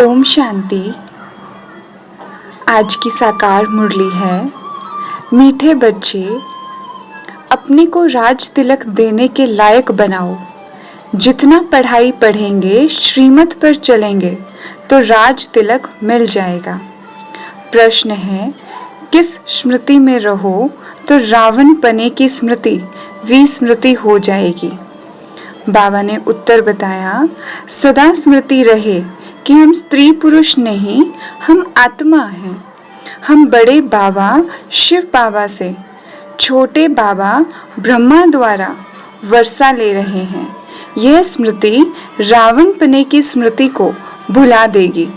ओम शांति। आज की साकार मुरली है, मीठे बच्चे अपने को राज तिलक देने के लायक बनाओ। जितना पढ़ाई पढ़ेंगे, श्रीमत पर चलेंगे तो राज तिलक मिल जाएगा। प्रश्न है, किस स्मृति में रहो तो रावण पने की स्मृति विस्मृति हो जाएगी। बाबा ने उत्तर बताया, सदा स्मृति रहे कि हम स्त्री पुरुष नहीं, हम आत्मा हैं। हम बड़े बाबा शिव बाबा से, छोटे बाबा ब्रह्मा द्वारा वर्षा ले रहे हैं। यह स्मृति रावण पने की स्मृति को भुला देगी।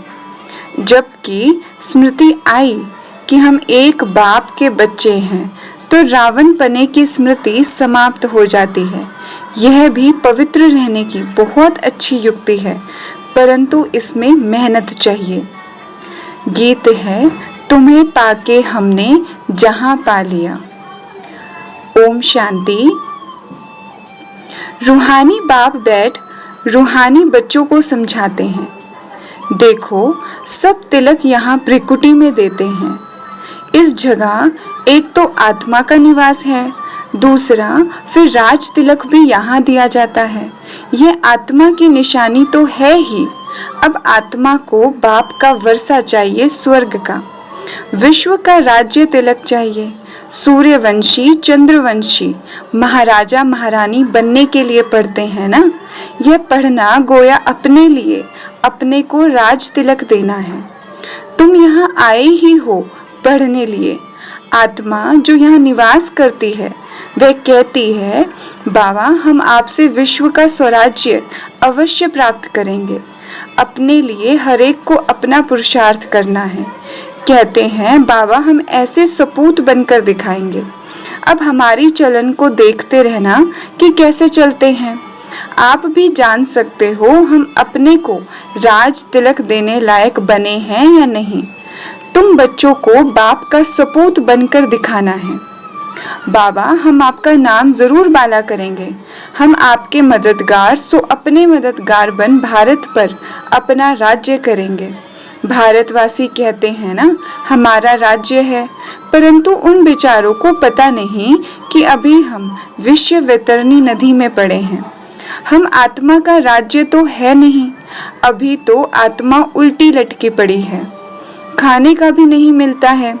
जबकि स्मृति आई कि हम एक बाप के बच्चे हैं तो रावण पने की स्मृति समाप्त हो जाती है। यह भी पवित्र रहने की बहुत अच्छी युक्ति है, परंतु इसमें मेहनत चाहिए। गीत है, तुम्हें पाके हमने जहां पा लिया। ओम शांति। रूहानी बाप बैठ रूहानी बच्चों को समझाते हैं। देखो, सब तिलक यहाँ ब्रिकुटी में देते हैं। इस जगह एक तो आत्मा का निवास है, दूसरा फिर राज तिलक भी यहाँ दिया जाता है। यह आत्मा की निशानी तो है ही। अब आत्मा को बाप का वर्षा चाहिए, स्वर्ग का, विश्व का राज्य तिलक चाहिए। सूर्यवंशी चंद्रवंशी महाराजा महारानी बनने के लिए पढ़ते हैं ना। यह पढ़ना गोया अपने लिए, अपने को राज तिलक देना है। तुम यहाँ आए ही हो पढ़ने लिए। आत्मा जो यहाँ निवास करती है वह कहती है, बाबा हम आपसे विश्व का स्वराज्य अवश्य प्राप्त करेंगे। अपने लिए हर एक को अपना पुरुषार्थ करना है। कहते हैं, बाबा हम ऐसे सपूत बनकर दिखाएंगे। अब हमारी चलन को देखते रहना कि कैसे चलते हैं। आप भी जान सकते हो हम अपने को राज तिलक देने लायक बने हैं या नहीं। तुम बच्चों को बाप का सपूत बनकर दिखाना है। बाबा हम आपका नाम जरूर बाला करेंगे। हम आपके मददगार, सो अपने मददगार बन भारत पर अपना राज्य करेंगे। भारतवासी कहते हैं ना, हमारा राज्य है, परंतु उन बेचारों को पता नहीं कि अभी हम विश्व वैतरणी नदी में पड़े हैं। हम आत्मा का राज्य तो है नहीं। अभी तो आत्मा उल्टी लटकी पड़ी है, खाने का भी नहीं मिलता है।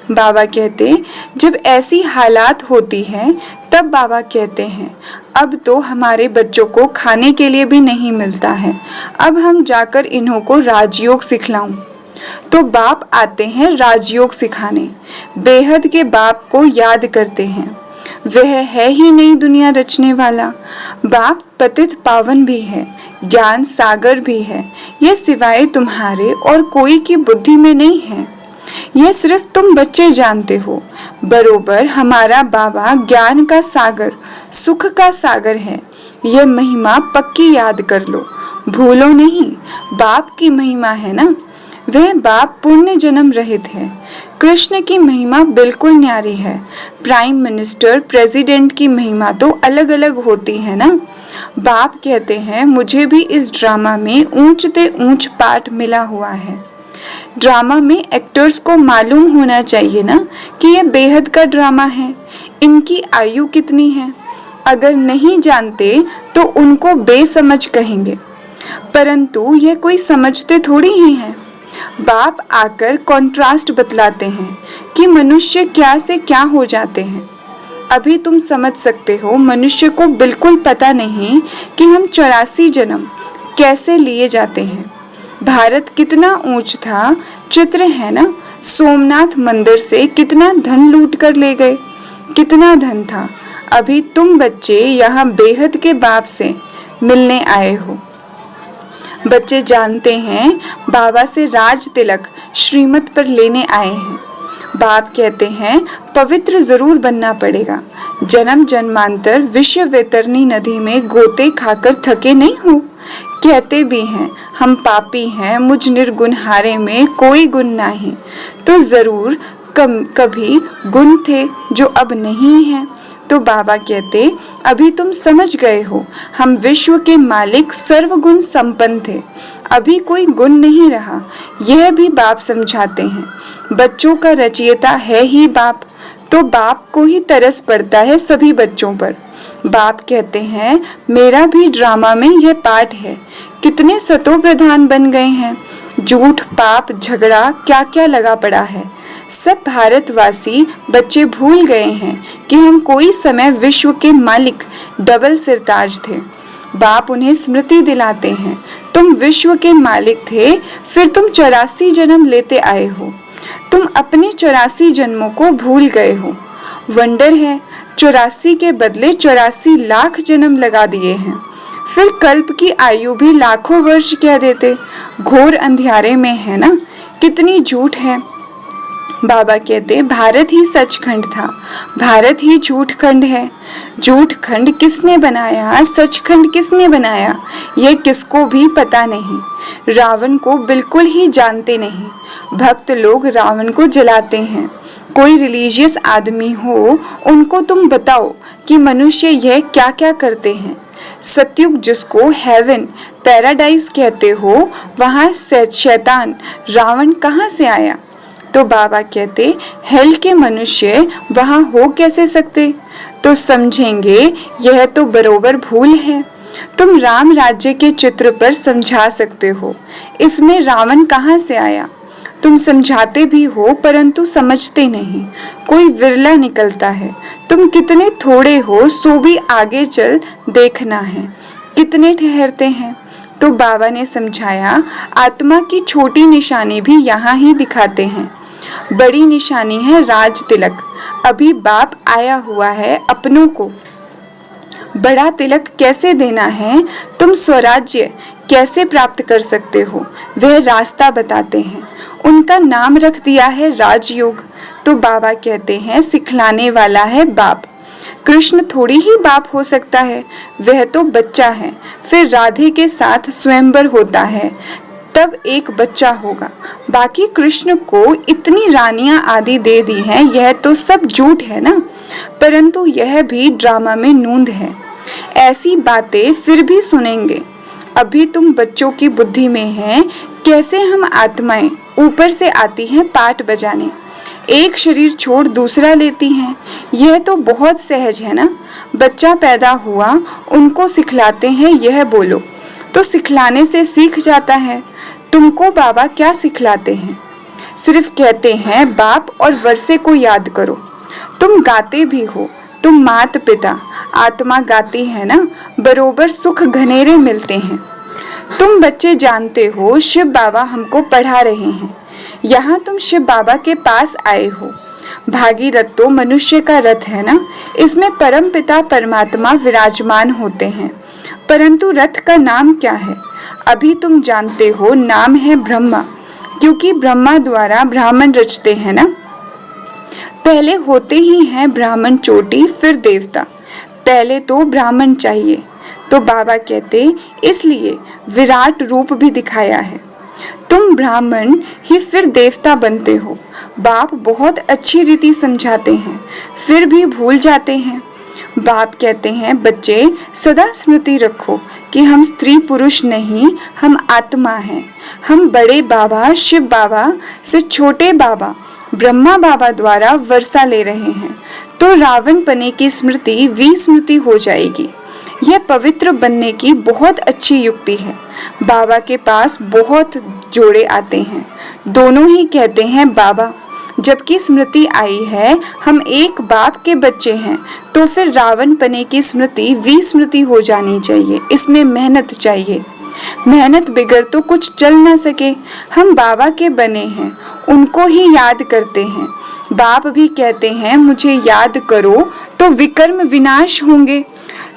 बाबा कहते, जब ऐसी हालात होती हैं तब बाबा कहते हैं, अब तो हमारे बच्चों को खाने के लिए भी नहीं मिलता है। अब हम जाकर इन्हों को राजयोग सिखलाऊं। तो बाप आते हैं राजयोग सिखाने। बेहद के बाप को याद करते हैं। वह है ही नहीं दुनिया रचने वाला। बाप पतित पावन भी है, ज्ञान सागर भी है। यह सिवाय तुम्हारे और कोई की बुद्धि में नहीं है। यह सिर्फ तुम बच्चे जानते हो। बरोबर हमारा बाबा ज्ञान का सागर, सुख का सागर है। यह महिमा पक्की याद कर लो, भूलो नहीं। बाप की महिमा है ना, वह बाप पुण्य जन्म रहित है। कृष्ण की महिमा बिल्कुल न्यारी है। प्राइम मिनिस्टर, प्रेसिडेंट की महिमा तो अलग अलग होती है ना। बाप कहते हैं, मुझे भी इस ड्रामा में ऊंचते ऊंच पाठ मिला हुआ है। ड्रामा में एक्टर्स को मालूम होना चाहिए ना कि यह बेहद का ड्रामा है। इनकी आयु कितनी है, अगर नहीं जानते तो उनको बेसमझ कहेंगे, परंतु यह कोई समझते थोड़ी ही हैं। बाप आकर कॉन्ट्रास्ट बतलाते हैं कि मनुष्य क्या से क्या हो जाते हैं। अभी तुम समझ सकते हो, मनुष्य को बिल्कुल पता नहीं कि हम 84 जन्म कैसे लिए जाते हैं। भारत कितना ऊंच था, चित्र है ना। सोमनाथ मंदिर से कितना धन लूट कर ले गए, कितना धन था। अभी तुम बच्चे यहाँ बेहद के बाप से मिलने आए हो। बच्चे जानते हैं बाबा से राज तिलक श्रीमत पर लेने आए हैं। बाप कहते हैं, पवित्र जरूर बनना पड़ेगा। जन्म जन्मांतर विश्व वैतरणी नदी में गोते खाकर थके नहीं हो। कहते भी हैं, हम पापी हैं, मुझ निर्गुणहारे में कोई गुण नहीं। तो जरूर कभी गुण थे जो अब नहीं है। तो बाबा कहते, अभी तुम समझ गए हो, हम विश्व के मालिक सर्वगुण संपन्न थे। अभी कोई गुण नहीं रहा, यह भी बाप समझाते हैं। बच्चों का रचयिता है ही बाप, तो बाप को ही तरस पड़ता है सभी बच्चों पर। बाप कहते हैं मेरा भी ड्रामा में यह पार्ट है। कितने सतो प्रधान बन गए हैं, झूठ पाप झगड़ा क्या क्या लगा पड़ा है। सब भारतवासी बच्चे भूल गए हैं कि हम कोई समय विश्व के मालिक डबल सिरताज थे। बाप उन्हें स्मृति दिलाते हैं, तुम विश्व के मालिक थे, फिर तुम 84 जन्म लेते आए हो। तुम अपने 84 जन्मों को भूल गए हो। वंडर है, 84 के बदले 84 लाख जन्म लगा दिए हैं। फिर कल्प की आयु भी लाखों वर्ष कह देते। घोर अंधियारे में है ना, कितनी झूठ है। बाबा कहते भारत ही सचखंड था, भारत ही झूठ खंड है। झूठ खंड किसने बनाया, सचखंड किसने बनाया, यह किसको भी पता नहीं। रावण को बिल्कुल ही जानते नहीं। भक्त लोग रावण को जलाते हैं। कोई रिलीजियस आदमी हो, उनको तुम बताओ कि मनुष्य यह क्या क्या करते हैं। सतयुग जिसको हेवन पैराडाइज कहते हो, वहाँ शैतान रावण कहाँ से आया। तो बाबा कहते हेल के मनुष्य वहाँ हो कैसे सकते। तो समझेंगे यह तो बरोबर भूल है। तुम राम राज्य के चित्र पर समझा सकते हो, इसमें रावण कहाँ से आया। तुम समझाते भी हो परंतु समझते नहीं, कोई विरला निकलता है। तुम कितने थोड़े हो, सो भी आगे चल देखना है, कितने ठहरते हैं। तो बाबा ने समझाया आत्मा की छोटी निशानी भी यहाँ ही दिखाते हैं। बड़ी निशानी है राज तिलक। अभी बाप आया हुआ है अपनों को बड़ा तिलक कैसे देना है, तुम स्वराज्य कैसे प्राप्त कर सकते हो, वह रास्ता बताते हैं। उनका नाम रख दिया है राजयोग। तो बाबा कहते हैं सिखलाने वाला है बाप। कृष्ण थोड़ी ही बाप हो सकता है, वह तो बच्चा है। फिर राधे के साथ स्वयंवर होता है, तब एक बच्चा होगा। बाकी कृष्ण को इतनी रानियां आदि दे दी हैं, यह तो सब झूठ है ना। परंतु यह भी ड्रामा में नूंद है। ऐसी बातें फिर भी सुनेंगे। अभी तुम बच्चों की बुद्धि में हैं, कैसे हम आत्माएं ऊपर से आती हैं पाठ बजाने, एक शरीर छोड़ दूसरा लेती हैं। यह तो बहुत सहज है ना। बच्चा पैदा हुआ, उनको सिखलाते हैं यह बोलो, तो सिखलाने से सीख जाता है। तुमको बाबा क्या सिखलाते हैं, सिर्फ कहते हैं बाप और वर्षे को याद करो। तुम गाते भी हो, तुम मात पिता आत्मा गाती है ना, बरोबर सुख घनेरे मिलते हैं। तुम बच्चे जानते हो शिव बाबा हमको पढ़ा रहे हैं। यहाँ तुम शिव बाबा के पास आए हो। भागीरथ तो मनुष्य का रथ है ना, इसमें परम पिता परमात्मा विराजमान होते हैं। परंतु रथ का नाम क्या है, अभी तुम जानते हो, नाम है ब्रह्मा, क्योंकि ब्रह्मा द्वारा ब्राह्मण रचते हैं ना। पहले होते ही हैं ब्राह्मण चोटी, फिर देवता। पहले तो ब्राह्मण चाहिए। तो बाबा कहते इसलिए विराट रूप भी दिखाया है। तुम ब्राह्मण ही फिर देवता बनते हो। बाप बहुत अच्छी रीति समझाते हैं, फिर भी भूल जाते हैं। बाप कहते हैं बच्चे सदा स्मृति रखो कि हम स्त्री पुरुष नहीं, हम आत्मा हैं। हम बड़े बाबा शिव बाबा से छोटे बाबा ब्रह्मा बाबा द्वारा वर्षा ले रहे हैं, तो रावण पने की स्मृति विस्मृति हो जाएगी। यह पवित्र बनने की बहुत अच्छी युक्ति है। बाबा के पास बहुत जोड़े आते हैं, दोनों ही कहते हैं बाबा। जबकि स्मृति आई है हम एक बाप के बच्चे हैं, तो फिर रावण पने की स्मृति विस्मृति हो जानी चाहिए। इसमें मेहनत चाहिए, मेहनत बिगड़ तो कुछ चल ना सके। हम बाबा के बने हैं, उनको ही याद करते हैं। बाप भी कहते हैं मुझे याद करो तो विकर्म विनाश होंगे।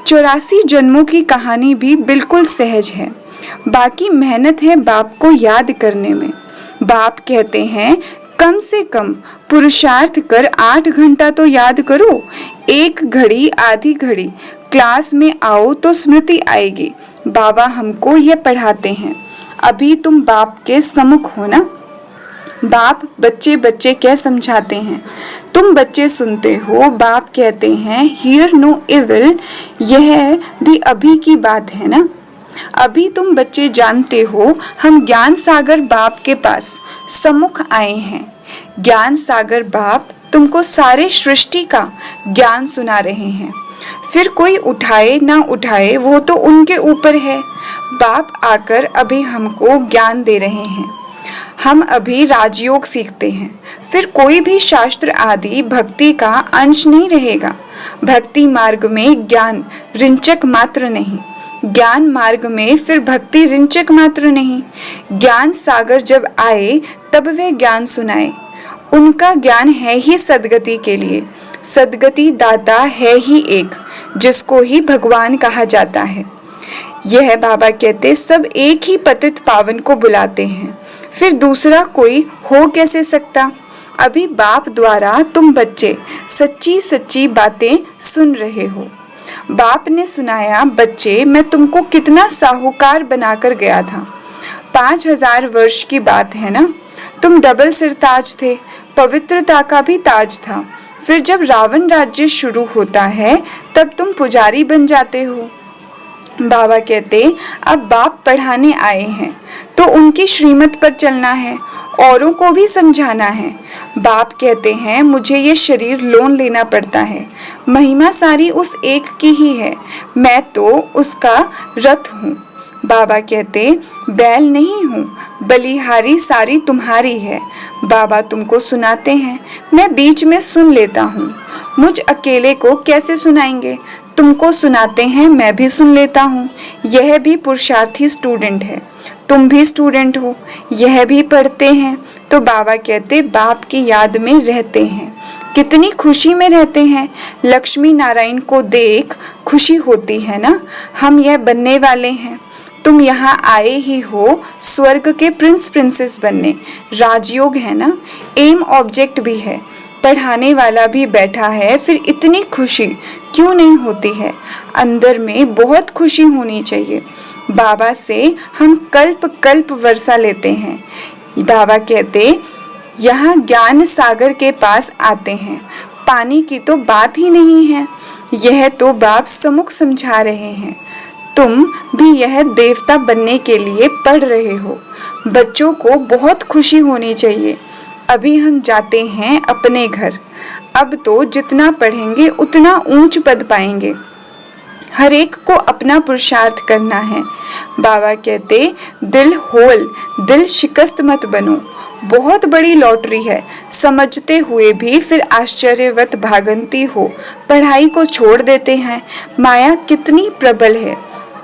84 जन्मों की कहानी भी बिल्कुल सहज है, बाकी मेहनत है बाप को याद करने में। बाप कहते हैं कम से कम पुरुषार्थ कर 8 घंटा तो याद करो। एक घड़ी आधी घड़ी क्लास में आओ तो स्मृति आएगी। बाबा हमको यह पढ़ाते हैं। अभी तुम बाप के सम्मुख हो ना। बाप बच्चे बच्चे क्या समझाते हैं, तुम बच्चे सुनते हो। बाप कहते हैं हियर नो इविल, यह भी अभी की बात है ना। अभी तुम बच्चे जानते हो, हम ज्ञान सागर बाप के पास सम्मुख आए हैं। ज्ञान सागर बाप तुमको सारे सृष्टि का ज्ञान सुना रहे हैं। फिर कोई उठाए ना उठाए वो तो उनके ऊपर है। बाप आकर अभी हमको ज्ञान दे रहे हैं। हम अभी राजयोग सीखते हैं। फिर कोई भी शास्त्र आदि भक्ति का अंश नहीं रहेगा। भक्ति मार्ग में ज्ञान रिंचक मात्र नहीं, ज्ञान मार्ग में फिर भक्ति रिंचक मात्र नहीं। ज्ञान सागर जब आए तब वे ज्ञान सुनाए। उनका ज्ञान है ही सद्गति के लिए। सद्गति दाता है ही एक, जिसको ही भगवान कहा जाता है। यह बाबा कहते सब एक ही पतित पावन को बुलाते हैं, फिर दूसरा कोई हो कैसे सकता। अभी बाप द्वारा तुम बच्चे सच्ची सच्ची बातें सुन रहे हो। बाप ने सुनाया, बच्चे मैं तुमको कितना साहूकार बनाकर गया था। 5000 वर्ष की बात है ना। तुम डबल सिरताज थे, पवित्रता का भी ताज था। फिर जब रावण राज्य शुरू होता है तब तुम पुजारी बन जाते हो। बाबा कहते अब बाप पढ़ाने आए हैं तो उनकी श्रीमत पर चलना है, औरों को भी समझाना है। बाप कहते हैं मुझे ये शरीर लोन लेना पड़ता है, महिमा सारी उस एक की ही है, मैं तो उसका रथ हूँ। बाबा कहते बैल नहीं हूँ, बलिहारी सारी तुम्हारी है। बाबा तुमको सुनाते हैं, मैं बीच में सुन लेता हूँ। मुझ अकेले को कैसे सुनाएंगे, तुमको सुनाते हैं, मैं भी सुन लेता हूँ। यह भी पुरुषार्थी स्टूडेंट है, तुम भी स्टूडेंट हो, यह भी पढ़ते हैं। तो बाबा कहते बाप की याद में रहते हैं, कितनी खुशी में रहते हैं। लक्ष्मी नारायण को देख खुशी होती है ना। हम यह बनने वाले हैं, तुम यहाँ आए ही हो स्वर्ग के प्रिंस प्रिंसेस बनने। राजयोग है ना, एम ऑब्जेक्ट भी है, पढ़ाने वाला भी बैठा है, फिर इतनी खुशी क्यों नहीं होती है। अंदर में बहुत खुशी होनी चाहिए। बाबा से हम कल्प कल्प वर्षा लेते हैं। बाबा कहते यहाँ ज्ञान सागर के पास आते हैं, पानी की तो बात ही नहीं है। यह तो बाप सम्मुख समझा रहे हैं। तुम भी यह देवता बनने के लिए पढ़ रहे हो। बच्चों को बहुत खुशी होनी चाहिए। अभी हम जाते हैं अपने घर। अब तो जितना पढ़ेंगे उतना ऊंच पद पाएंगे। हर एक को अपना पुरुषार्थ करना है। बाबा कहते दिल होल, दिल शिकस्त मत बनो। बहुत बड़ी लॉटरी है, समझते हुए भी फिर आश्चर्यवत भागंती हो, पढ़ाई को छोड़ देते हैं। माया कितनी प्रबल है।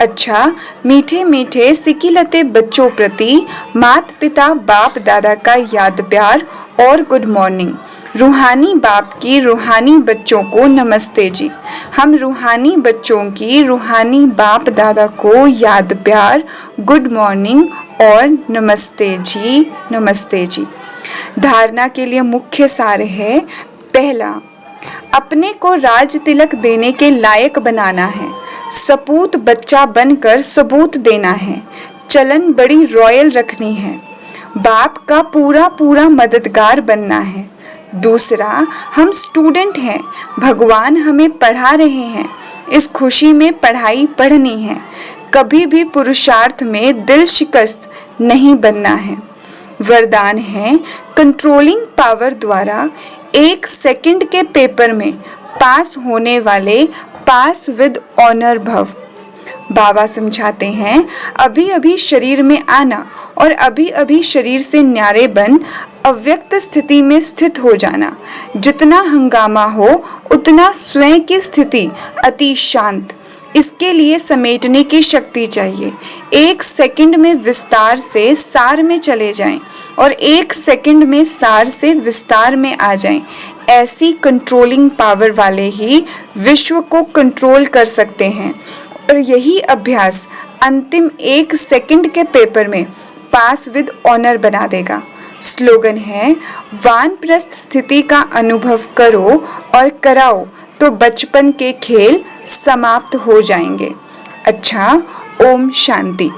अच्छा, मीठे मीठे सिकिलते बच्चों प्रति माता पिता बाप दादा का याद प्यार और गुड मॉर्निंग। रूहानी बाप की रूहानी बच्चों को नमस्ते जी। हम रूहानी बच्चों की रूहानी बाप दादा को याद प्यार, गुड मॉर्निंग और नमस्ते जी, नमस्ते जी। धारणा के लिए मुख्य सार है, पहला, अपने को राज तिलक देने के लायक बनाना है। सपूत बच्चा बनकर सबूत देना है। चलन बड़ी रॉयल रखनी है। बाप का पूरा पूरा मददगार बनना है। दूसरा, हम स्टूडेंट हैं, भगवान हमें पढ़ा रहे हैं। इस खुशी में पढ़ाई पढ़नी है। कभी भी पुरुषार्थ में दिल शिकस्त नहीं बनना है। वरदान है, कंट्रोलिंग पावर द्वारा 1 सेकंड के पेपर में पास होने वाले पास विद ऑनर भव। बाबा समझाते हैं, अभी अभी शरीर में आना और अभी अभी शरीर से न्यारे बन अव्यक्त स्थिति में स्थित हो जाना। जितना हंगामा हो उतना स्वयं की स्थिति अति शांत। इसके लिए समेटने की शक्ति चाहिए। 1 सेकंड में विस्तार से सार में चले जाएं और 1 सेकंड में सार से विस्तार में आ जाएं। ऐसी कंट्रोलिंग पावर वाले ही विश्व को कंट्रोल कर सकते हैं। और यही अभ्यास अंतिम 1 सेकंड के पेपर में पास विद ऑनर बना देगा। स्लोगन है, वानप्रस्थ स्थिति का अनुभव करो और कराओ तो बचपन के खेल समाप्त हो जाएंगे। अच्छा, ओम शांति।